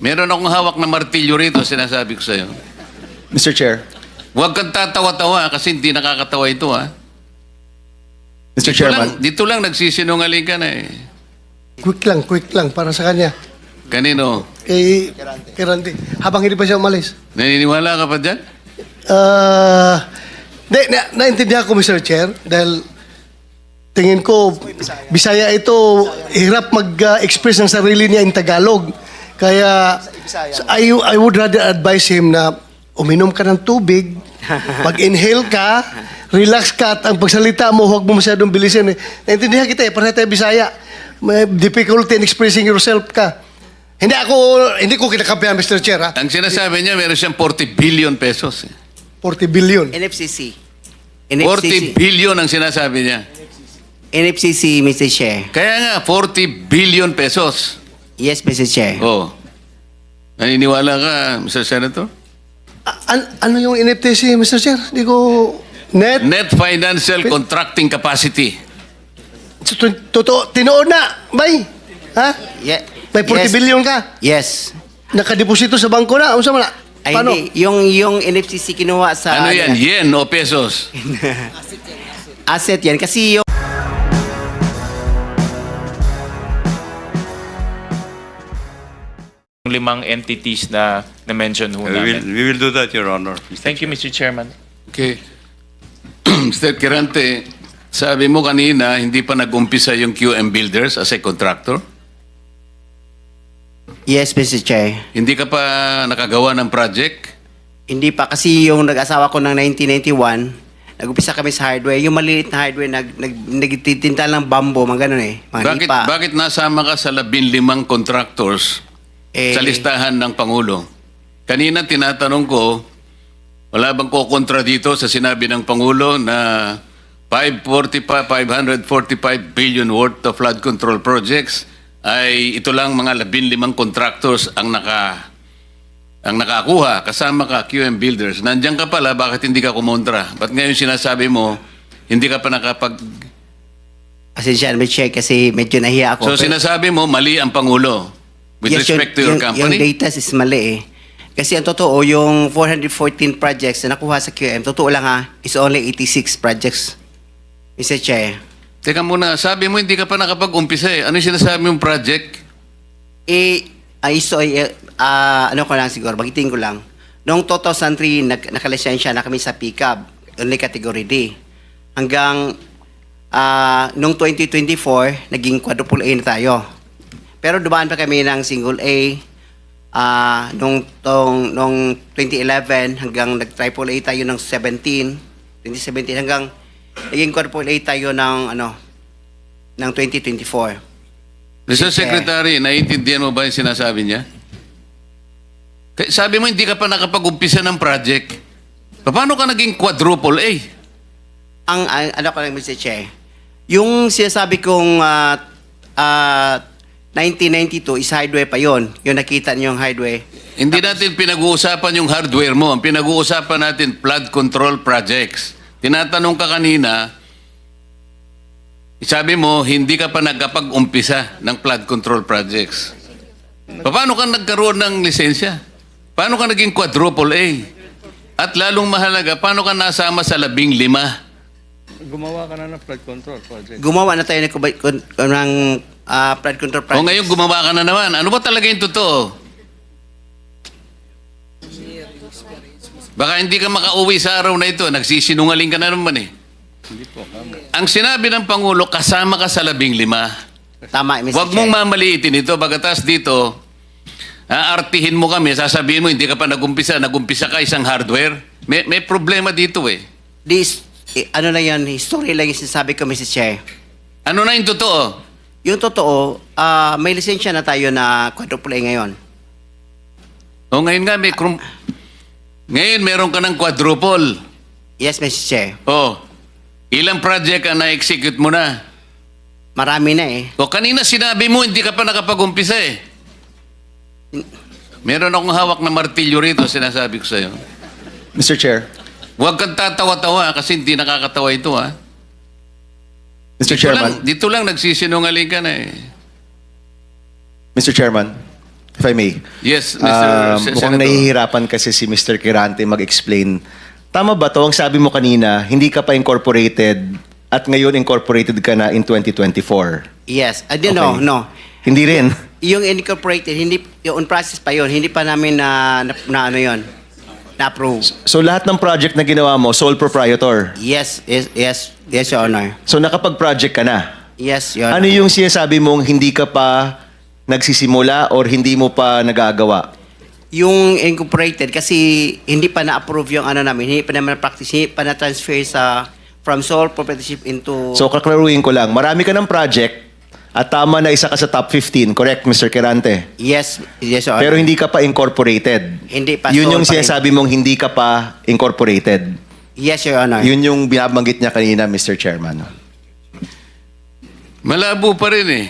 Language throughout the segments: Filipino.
Meron akong hawak na martilyo rito, sinasabi ko sa'yo. Mr. Chair. Huwag kang tatawa-tawa kasi hindi nakakatawa ito, ha? Mr. Chairman. Dito lang nagsisinungaling ka na eh. Quick lang para sa kanya. Kanino? Kay Randy. Habang hindi pa siya umalis. Naniniwala ka pa dyan? Naintindihan ko, Mr. Chair, dahil tingin ko, Bisaya ito, hirap mag-express ng sarili niya in Tagalog. Kaya, I would rather advise him na uminom ka ng tubig, mag-inhale ka, relax ka, at ang pagsalita mo, huwag mo masyadong bilisin. Naintindihan kita eh, para tayo Bisaya. May difficulty in expressing yourself ka. Hindi ko kinakampihan, Mr. Chair, ha? Ang sinasabi niya, meron siyang 40 billion pesos. 40 billion. NFCC. 40 billion ang sinasabi niya. NFCC, Mr. Chair. Kaya nga, 40 billion pesos. Yes, Mr. Chair. Oh. Naniniwala ka, Mr. Senator? Ano yung NFTC, Mr. Chair? Hindi ko... Net Financial Contracting Capacity. Totoo, tinoon na, bay. Ha? Yeah. May 40 billion ka. Yes. Nakadeposito sa bangko na. Ano sa mga? Ay, Paano? hindi. Yung NFCC kinuha sa... Ano yan? Yen o pesos? Asset yan. Kasi yung... Limang entities na na-mention ho namin. We will do that, Your Honor. Thank you, Mr. Chairman. Okay. Mr. Kirante, sabi mo kanina, hindi pa nag-umpisa yung QM Builders as a contractor? Yes, Mr. Chair. Hindi ka pa nakagawa ng project? Hindi pa. Kasi yung nag-asawa ko ng 1991, nag-upisa kami sa hardware. Yung maliliit na hardware, nagtitinta ng bambo, mga ganun eh. Mga nipa. Bakit nasama ka sa 15 contractors sa listahan ng Pangulo? Kanina tinatanong ko, wala bang kukontra dito sa sinabi ng Pangulo na 545 billion worth of flood control projects ay ito lang mga 15 contractors ang nakakuha, kasama ka QM Builders. Nandiyan ka pala, bakit hindi ka kumontra? Ba't ngayon sinasabi mo, hindi ka pa nakapag... Pasensya, Mr. Chair, kasi medyo nahiya ako. So sinasabi mo, mali ang Pangulo with respect to your company? Yung data is mali eh. Kasi ang totoo, yung 414 projects na nakuha sa QM, totoo lang ha, is only 86 projects. Mr. Chair. Teka muna, sabi mo hindi ka pa nakapag-umpisa eh. Ano yung sinasabi mong project? Ano ko lang siguro, bagitin ko lang. Noong 2003, nakalisensya na kami sa pickup, only category D. Hanggang noong 2024, naging quadruple A na tayo. Pero dumaan pa kami ng single A noong 2011 hanggang nag-triple A tayo ng 2017 hanggang naging quadruple A tayo ng ng 2024. Mr. Secretary, naiintindihan mo ba yung sinasabi niya? Sabi mo hindi ka pa nakapag-umpisa ng project. Paano ka naging quadruple A? Ano ko lang, Mr. Che, yung sinasabi kong 1992 is hardware pa yon. Yung nakita niyo yung hardware. Hindi natin pinag-uusapan yung hardware mo. Ang pinag-uusapan natin, flood control projects. Tinatanong ka kanina, sabi mo, hindi ka pa nagkapag-umpisa ng flood control projects. Paano ka nagkaroon ng lisensya? Paano ka naging quadruple A? At lalong mahalaga, paano ka nasama sa 15? Gumawa ka na ng flood control project. Gumawa na tayo ng flood control project. O ngayon gumawa ka na naman. Ano ba talaga yung totoo? Baka hindi ka makauwi sa araw na ito. Nagsisinungaling ka na naman eh. Ang sinabi ng Pangulo, kasama ka sa 15. Tama, Mr. Huwag Che. mong mamaliitin ito. Bagatas dito, aartihin mo kami, sasabihin mo, hindi ka pa nagumpisa ka isang hardware. May problema dito eh. Ano lang yan, history lang yung sinasabi ko, Mr. Che. Ano na yung totoo? Yung totoo, may lisensya na tayo na quadruple A ngayon. O ngayon nga, ngayon meron ka ng quadruple. Yes, Mr. Che. O, ilang project ang na-execute mo na? Marami na eh. O kanina sinabi mo, hindi ka pa nakapag-umpisa eh. Meron akong hawak na martilyo rito, sinasabi ko sa'yo. Mr. Chair. Huwag kang tatawa-tawa kasi hindi nakakatawa ito ha. Mr. Chairman. Dito lang nagsisinungaling ka na eh. Mr. Chairman. If I may. Yes, Mr. Mukhang Senator. nahihirapan kasi si Mr. Quirante mag-explain. Tama ba to? Ang sabi mo kanina, hindi ka pa incorporated at ngayon incorporated ka na in 2024. Yes. I don't know, Okay. no. Hindi rin. Yung incorporated, hindi, yung on process pa yun, hindi pa namin na ano yun, na-approve. So lahat ng project na ginawa mo, sole proprietor. Yes, Your Honor. So nakapag-project ka na. Yes, Your Ano Honor. yung sinasabi mong hindi ka pa nagsisimula or hindi mo pa nagagawa? Yung incorporated, kasi hindi pa na-approve yung ano namin, hindi pa naman na-practice, hindi pa na-transfer from sole proprietorship into... So kaklaruhin ko lang, marami ka ng project at tama na isa ka sa top 15, correct Mr. Quirante? Yes, Your Honor. Pero hindi ka pa incorporated. Hindi pa. Yun yung sole pa rin. sinasabi mong hindi ka pa incorporated. Yes, Your Honor. Yun yung binabanggit niya kanina, Mr. Chairman. Malabo pa rin eh.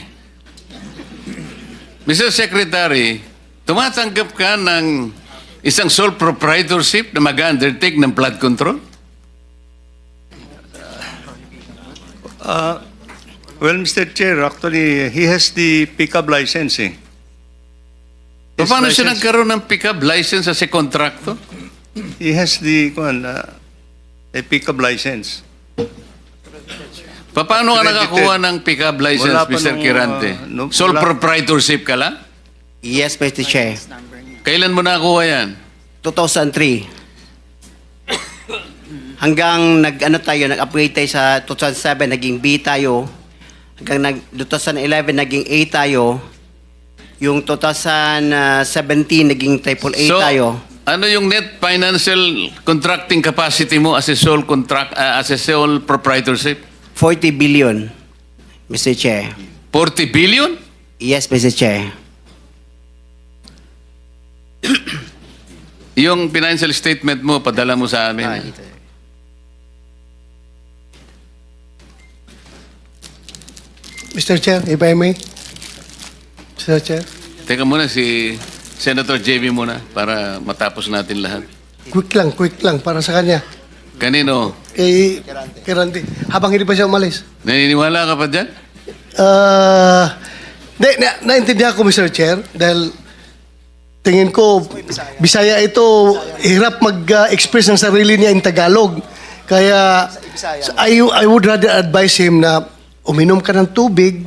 Mr. Secretary, tumatanggap ka ng isang sole proprietorship na mag-undertake ng flood control? Well, Mr. Chair, actually, he has the pickup license eh. His Paano siya license- nagkaroon ng pick-up license as a contractor? He has the, a pickup license. Paano ka Credited. nakakuha ng pick-up license, Wala pa Mr. nung, Quirante? Sole wala. proprietorship ka lang? Yes, Mr. Chair. Kailan mo nakakuha yan? 2003. Hanggang nag-upgrade tayo sa 2007, naging B tayo. Hanggang 2011, naging A tayo. Yung 2017, naging triple A tayo. ano yung net financial contracting capacity mo as a sole proprietorship? 40 billion, Mr. Chair. 40 billion? Yes, Mr. Chair. Yung financial statement mo, padala mo sa amin. Mr. Chair, if I may. Mr. Chair. Teka muna, si Senator JB muna para matapos natin lahat. Quick lang, para sa kanya. Kanino? Kay Randy. Habang hindi pa siya umalis. Naniniwala ka pa dyan? Naintindihan ko, Mr. Chair, dahil tingin ko, Bisaya ito, hirap mag-express ng sarili niya in Tagalog. Kaya, I would rather advise him na uminom ka ng tubig,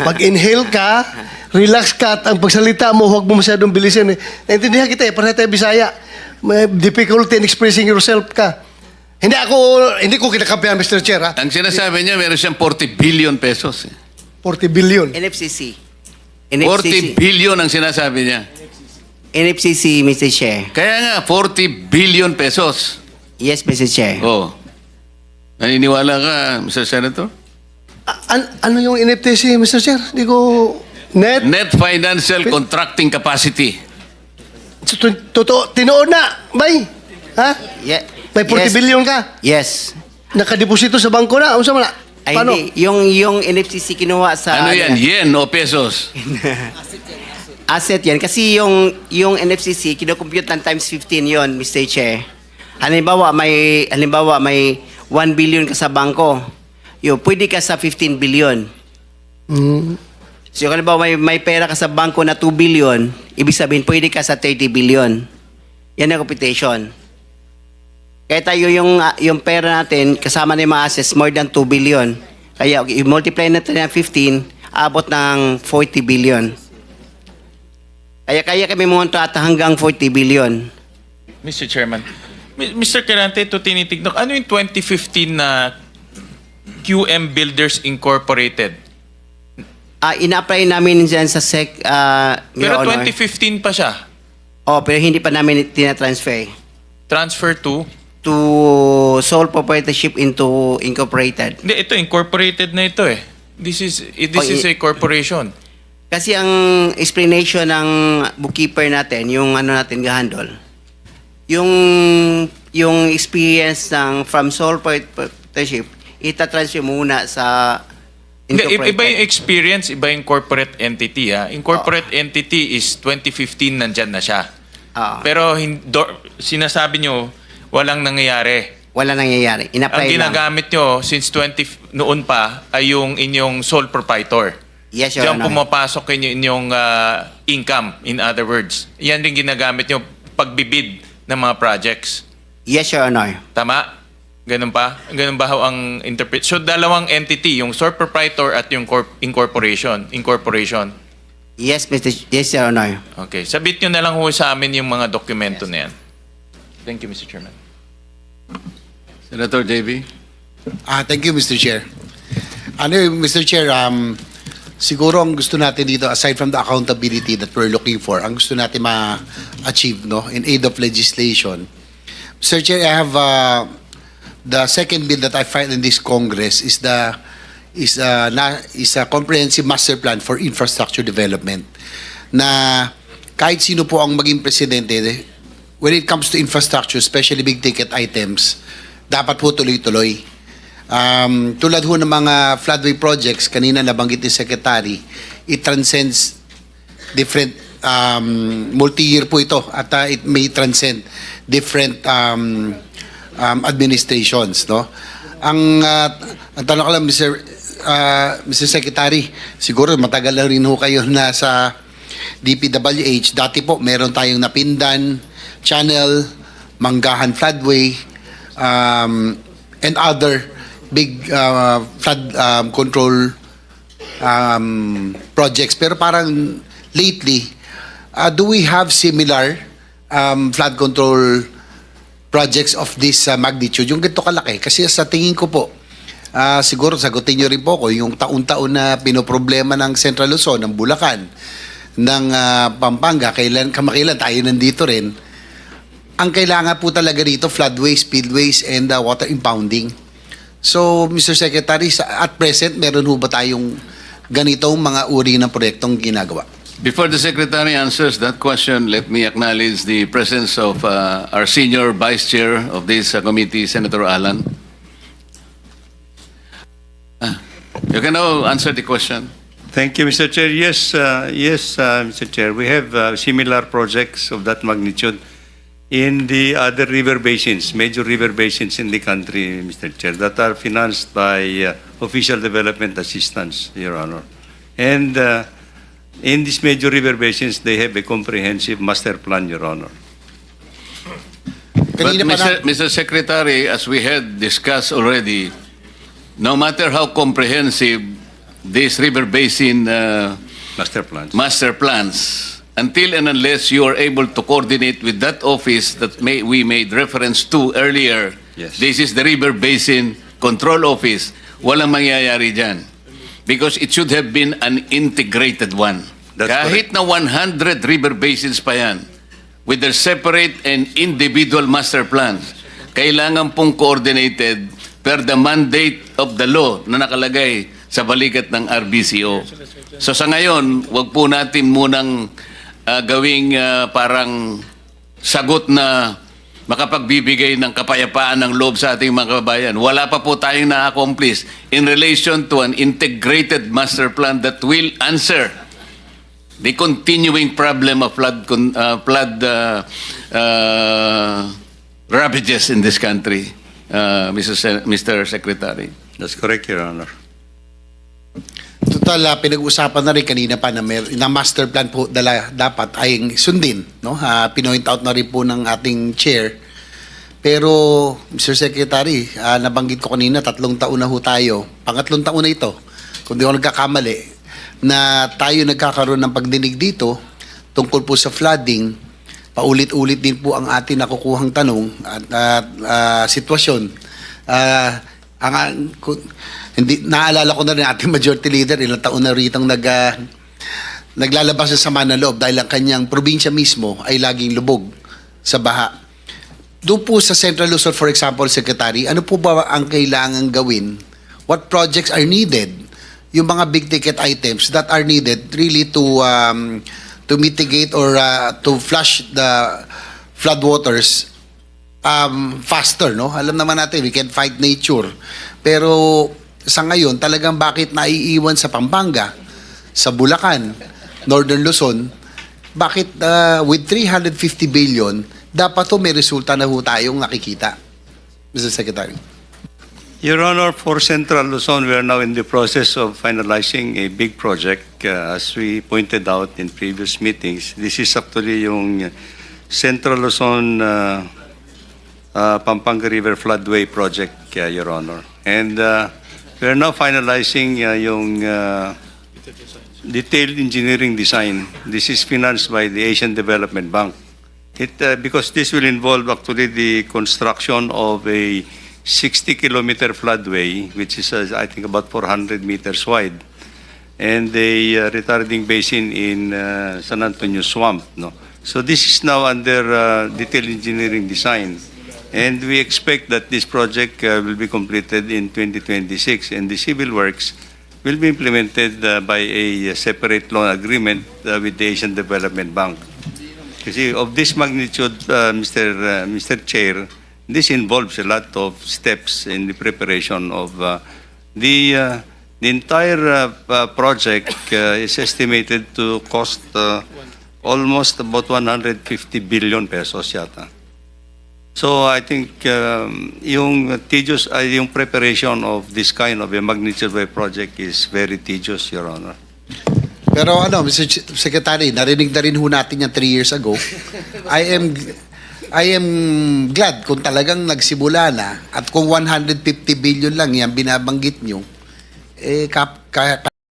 mag-inhale ka, relax ka, at ang pagsalita mo, huwag mo masyadong bilisin. Naintindihan kita para tayo Bisaya. May difficulty in expressing yourself ka. Hindi ko kinakampihan, Mr. Chair, ha? Ang sinasabi niya, meron siyang 40 billion pesos. 40 billion. NFCC. 40 billion ang sinasabi niya. NFCC, Mr. Chair. Kaya nga, 40 billion pesos. Yes, Mr. Chair. Oh. Naniniwala ka, Mr. Senator? Ano yung NFTC, Mr. Chair? Hindi ko... Net? Net financial contracting capacity. Totoo, tinoon na, bay. Ha? Yeah. May 40 billion ka. Yes. Nakadeposito sa bangko na. Ano sa mga? Ay, Paano? hindi. Yung NFCC kinuha sa... Ano yan? Yen o pesos? Asset yan. Kasi yung NFCC, kinocompute ng times 15 yon, Mr. Chair. Halimbawa, may 1 billion ka sa bangko. Pwede ka sa 15 billion. So, kung halimbawa may pera ka sa bangko na 2 billion, ibig sabihin, pwede ka sa 30 billion. Yan ang computation. Kaya tayo yung pera natin, kasama na yung mga assets, more than 2 billion. Kaya, i-multiply natin ng 15, abot ng 40 billion. Kaya kami munta at hanggang 40 billion. Mr. Chairman. Mr. Quirante, ito tinitignan. Ano yung 2015 na QM Builders Incorporated? Ina-apply namin dyan sa SEC, Pero Your Honor. 2015 pa siya. Pero hindi pa namin tinatransfer Transfer to? to sole proprietorship into incorporated. Hindi, ito, incorporated na ito eh. This is a corporation. Kasi ang explanation ng bookkeeper natin, yung ano natin gahandol, yung experience from sole proprietorship, itatransfer muna sa Hindi, incorporated. iba yung experience, iba yung corporate entity. Ha? Incorporate entity is 2015 nandyan na siya. Pero sinasabi nyo, walang nangyayari. Wala nangyayari. Ang In-apply lang. ginagamit nyo since noon pa ay yung inyong sole proprietor. Yes, Your Diyan Honor. pumapasok inyong income, in other words. Yan rin ginagamit nyo pagbibid ng mga projects. Yes, Your Honor. Tama? Ganun pa? Ganun ba ho ang interpret? So, dalawang entity, yung sole proprietor at yung incorporation. Yes, Your Honor. Okay. Sabit nyo na lang ho sa amin yung mga dokumento na yan. Thank you, Mr. Chairman. Senator JB? Thank you, Mr. Chair. Mr. Chair, siguro ang gusto natin dito, aside from the accountability that we're looking for, ang gusto natin ma-achieve, no, in aid of legislation. Mr. Chair, I have the second bill that I filed in this Congress is a comprehensive master plan for infrastructure development. Na kahit sino po ang maging presidente, when it comes to infrastructure, especially big ticket items, dapat po tuloy-tuloy. Tulad ho ng mga floodway projects, kanina nabanggit ni Secretary, it transcends different, multi-year po ito at it may transcend different administrations. No? Ang tanong ko lang, Mr. Secretary, siguro matagal na rin ho kayo na sa DPWH. Dati po, meron tayong Napindan, Channel, Manggahan Floodway, and other big flood control projects. Pero parang lately, do we have similar flood control projects of this magnitude? Yung ganito kalaki. Kasi sa tingin ko po, siguro sagutin nyo rin po ko, yung taon-taon na pinoproblema ng Central Luzon, ng Bulacan, ng Pampanga, kamakailan tayo nandito rin. Ang kailangan po talaga rito, floodways, spillways, and water impounding. So, Mr. Secretary, at present, meron ho ba tayong ganitong mga uri ng proyektong ginagawa? Before the Secretary answers that question, let me acknowledge the presence of our senior Vice Chair of this committee, Senator Alan. You can now answer the question. Thank you, Mr. Chair. Yes, Mr. Chair. We have similar projects of that magnitude in the other river basins, major river basins in the country, Mr. Chair, that are financed by official development assistance, Your Honor. And in these major river basins, they have a comprehensive master plan, Your Honor. But Kanina pa na- Mr. Secretary, as we had discussed already, no matter how comprehensive these river basin Master plans. master plans, until and unless you are able to coordinate with that office that we made reference to earlier, Yes. this is the River Basin Control Office, walang mangyayari dyan. Because it should have been an integrated one. That's Kahit na 100 river basins pa yan, with their separate and individual master plans, kailangan pong coordinated per the mandate of the law na nakalagay sa balikat ng RBCO. So sa ngayon, wag po natin munang gawing parang sagot na makapagbibigay ng kapayapaan ng loob sa ating mga kababayan. Wala pa po tayong na-accomplish in relation to an integrated master plan that will answer the continuing problem of flood ravages in this country, Mr. Secretary. That's correct, Your Honor. Total, pinag-usapan na rin kanina pa na, na master plan po dapat ay sundin. No? Pinoint out na rin po ng ating chair. Pero, Mr. Secretary, nabanggit ko kanina, 3 taon na ho tayo. Pangatlong taon na ito, kung di ako nagkakamali, na tayo nagkakaroon ng pagdinig dito tungkol po sa flooding. Paulit-ulit din po ang ating nakukuhang tanong at sitwasyon. Hindi naalala ko na rin ating majority leader, ilang taon na ritong naglalabas sa sama ng loob dahil ang kanyang probinsya mismo ay laging lubog sa baha. Doon po sa Central Luzon, for example, Secretary, ano po ba ang kailangan gawin? What projects are needed? Yung mga big ticket items that are needed really to mitigate or to flush the floodwaters faster, no? Alam naman natin, we can fight nature. Pero sa ngayon, talagang bakit naiiwan sa Pampanga, sa Bulacan, Northern Luzon, bakit with 350 billion, dapat to may resulta na ho tayong nakikita, Mr. Secretary? Your Honor, for Central Luzon, we are now in the process of finalizing a big project. As we pointed out in previous meetings, this is actually yung Central Luzon Pampanga River Floodway Project, Your Honor. And we are now finalizing yung detailed engineering design. This is financed by the Asian Development Bank. Because this will involve actually the construction of a 60-kilometer floodway, which is, I think, about 400 meters wide, and a retarding basin in San Antonio Swamp. No? So this is now under detailed engineering design, and we expect that this project will be completed in 2026, and the civil works will be implemented by a separate loan agreement with the Asian Development Bank. Kasi of this magnitude, Mr. Chair, this involves a lot of steps in the preparation of the entire project is estimated to cost almost about 150 billion pesos yata. So I think yung preparation of this kind of a magnitude wave project is very tedious, Your Honor. Pero Mr. Secretary, narinig na rin ho natin yan 3 years ago. I am glad kung talagang nagsimula na at kung 150 billion lang yan binabanggit nyo,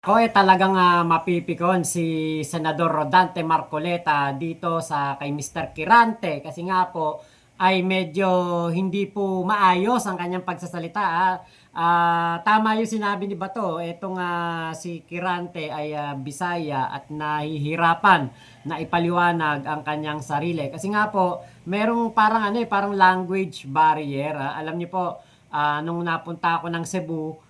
Ako talagang mapipikon si Senador Rodante Marcoleta dito sa kay Mr. Kirante kasi nga po ay medyo hindi po maayos ang kanyang pagsasalita. Tama yung sinabi ni Bato, itong si Kirante ay Bisaya at nahihirapan na ipaliwanag ang kanyang sarili. Kasi nga po, merong parang language barrier. Alam niyo po, nung napunta ako ng Cebu,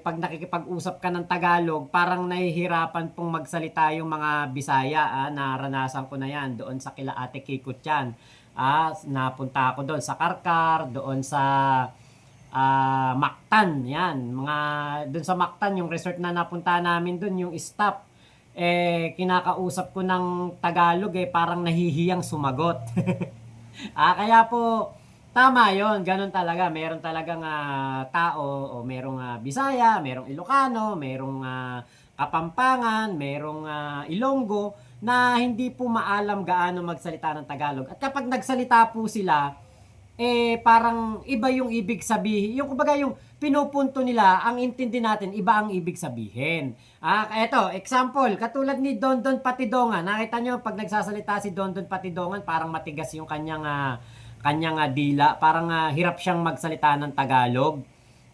pag nakikipag-usap ka ng Tagalog, parang nahihirapan pong magsalita yung mga Bisaya. Naranasan ko na yan doon sa kila Ate Kikot yan. Napunta ako doon sa Karkar, doon sa Mactan, yan. Doon sa Mactan, yung resort na napunta namin doon, yung stop, kinakausap ko ng Tagalog, parang nahihiyang sumagot. Kaya po, tama yon, ganun talaga. Meron talagang tao, o merong Bisaya, merong Ilocano, merong Kapampangan, merong Ilonggo, na hindi po maalam gaano magsalita ng Tagalog. At kapag nagsalita po sila, parang iba yung ibig sabihin. Yung kumbaga yung pinupunto nila, ang intindi natin, iba ang ibig sabihin. Eto, example, katulad ni Dondon Patidongan. Nakita nyo, pag nagsasalita si Dondon Patidongan, parang matigas yung kanyang dila. Parang hirap siyang magsalita ng Tagalog.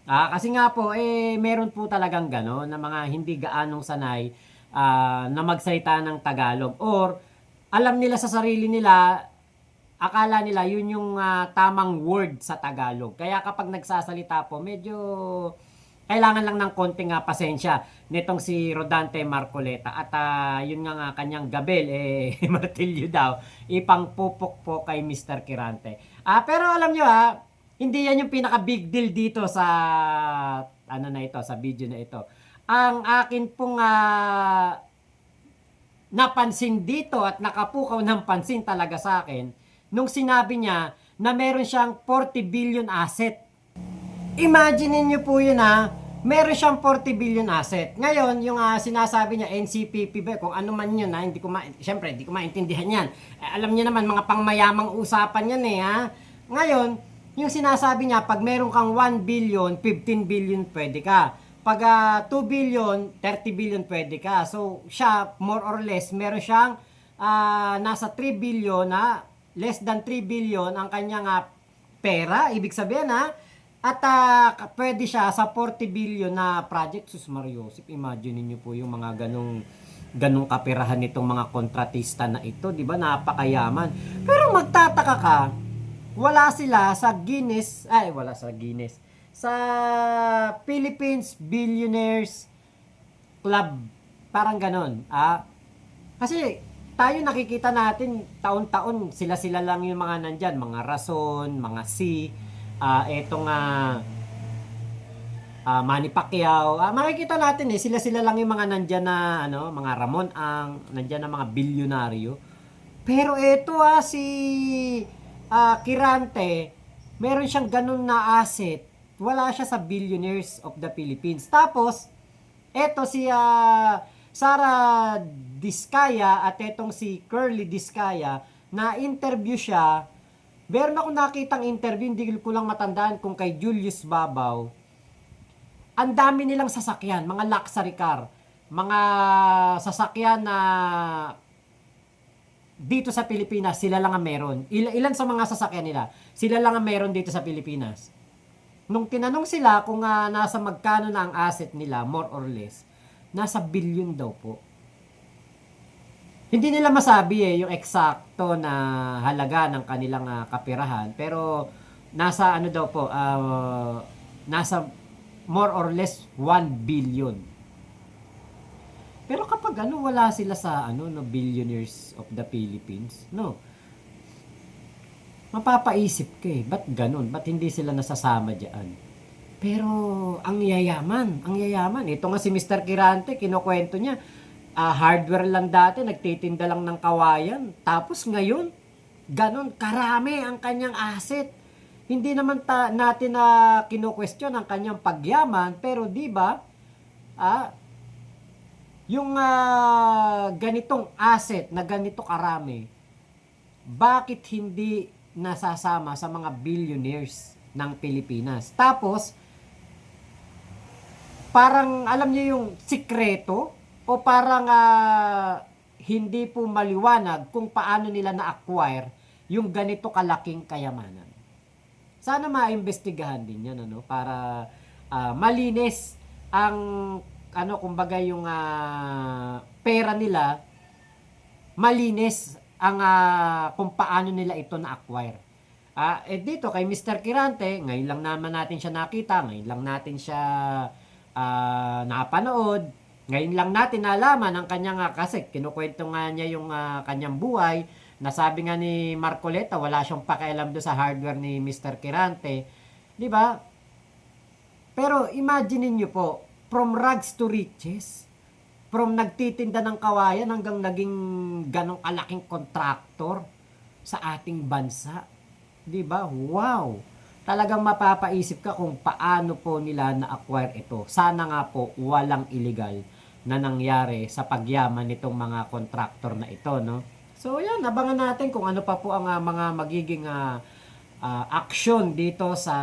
Kasi nga po, meron po talagang gano'n na mga hindi gaanong sanay na magsalita ng Tagalog. Or, alam nila sa sarili nila, akala nila yun yung tamang word sa Tagalog. Kaya kapag nagsasalita po, medyo kailangan lang ng konting pasensya nitong si Rodante Marcoleta. At yun nga kanyang gabel, martilyo daw, ipangpupok po kay Mr. Kirante. Pero alam nyo hindi yan yung pinaka big deal dito sa sa video na ito. Ang akin pong napansin dito at nakapukaw ng pansin talaga sa akin, nung sinabi niya na meron siyang 40 billion asset. Imagine niyo po yun meron siyang 40 billion asset. Ngayon, yung sinasabi niya, NCPP ba, kung ano man yun, syempre, hindi ko maintindihan yan. Alam niyo naman, mga pangmayamang usapan yan Ngayon, yung sinasabi niya, pag meron kang 1 billion, 15 billion, pwede ka. Pag 2 billion, 30 billion, pwede ka. So, siya, more or less, meron siyang nasa 3 billion less than 3 billion ang kanyang pera, ibig sabihin at pwede siya sa 40 billion na project. Sus Mariosip, imagine niyo po yung mga ganong kaperahan nitong mga kontratista na ito, di ba? Napakayaman. Pero magtataka ka, wala sa Philippines Billionaires Club. Parang ganon. Kasi tayo nakikita natin taon-taon sila lang yung mga nandyan, mga Rason, mga C, etong Manny Pacquiao. Makikita natin sila lang yung mga nandyan na mga Ramon Ang, nandyan na mga bilyonaryo. Pero eto si Kirante, meron siyang ganun na asset wala siya sa billionaires of the Philippines. Tapos, eto si Sara Diskaya at etong si Curly Diskaya, na interview siya. Meron akong nakitang interview, hindi ko lang matandaan kung kay Julius Babaw. Ang dami nilang sasakyan, mga luxury car, mga sasakyan na dito sa Pilipinas, sila lang ang meron. Ilan sa mga sasakyan nila, sila lang ang meron dito sa Pilipinas. Nung tinanong sila kung nasa magkano na ang asset nila, more or less, nasa billion daw po. Hindi nila masabi yung eksakto na halaga ng kanilang kapirahan, pero nasa ano daw po, nasa more or less 1 billion. Pero kapag wala sila sa no billionaires of the Philippines, no. Mapapaisip ka ba't ganun? Ba't hindi sila nasasama diyan? Pero ang yayaman. Ito nga si Mr. Kirante, kinukwento niya, hardware lang dati, nagtitinda lang ng kawayan. Tapos ngayon, ganun, karami ang kanyang asset. Hindi naman natin na kino-question ang kanyang pagyaman, pero di ba, yung ganitong asset na ganito karami, bakit hindi nasasama sa mga billionaires ng Pilipinas? Tapos, parang alam niyo yung sikreto o parang hindi po maliwanag kung paano nila na-acquire yung ganito kalaking kayamanan. Sana maimbestigahan din yan para malinis ang kumbaga yung pera nila, malinis ang kung paano nila ito na-acquire. Dito kay Mr. Kirante, ngayon lang naman natin siya nakita, ngayon lang natin siya napanood, ngayon lang natin nalaman ang kanyang kasi kinukwento nga niya yung kanyang buhay, nasabi nga ni Marcoleta, wala siyang pakialam do sa hardware ni Mr. Kirante. Di ba? Pero imagine niyo po, from rags to riches, from nagtitinda ng kawayan hanggang naging ganong kalaking kontraktor sa ating bansa. Di ba? Wow! Talagang mapapaisip ka kung paano po nila na-acquire ito. Sana nga po walang illegal na nangyari sa pagyaman nitong mga kontraktor na ito, no? So yan, abangan natin kung ano pa po ang mga magiging action dito sa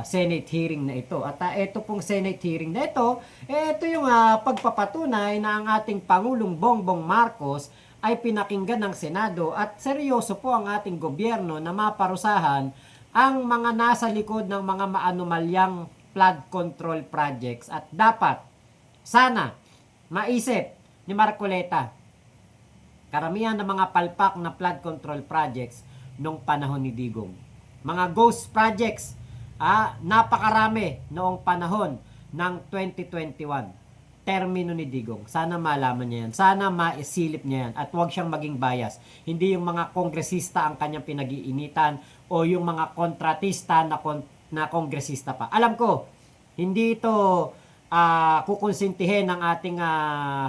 Senate hearing na ito. At ito pong Senate hearing na ito, ito yung pagpapatunay na ang ating Pangulong Bongbong Marcos ay pinakinggan ng Senado at seryoso po ang ating gobyerno na maparusahan ang mga nasa likod ng mga maanumalyang flood control projects. At dapat, sana, maisip ni Marcoleta, karamihan ng mga palpak na flood control projects nung panahon ni Digong. Mga ghost projects, napakarami noong panahon ng 2021. Termino ni Digong. Sana malaman niya yan. Sana maisilip niya yan. At huwag siyang maging bias. Hindi yung mga kongresista ang kanyang pinag-iinitan o yung mga kontratista na kongresista pa. Alam ko, hindi ito kukonsintihin ng ating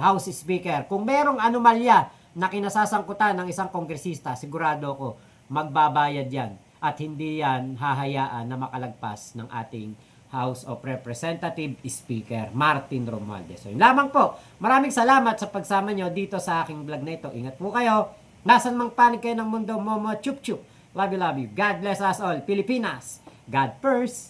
House Speaker. Kung merong anomalya na kinasasangkutan ng isang kongresista, sigurado ko magbabayad yan. At hindi yan hahayaan na makalagpas ng ating House of Representative Speaker Martin Romualdez. So yun lamang po. Maraming salamat sa pagsama nyo dito sa aking vlog na ito. Ingat po kayo. Nasan mang panig kayo ng mundo, momo chup chup. Love you, love you. God bless us all. Pilipinas. God first.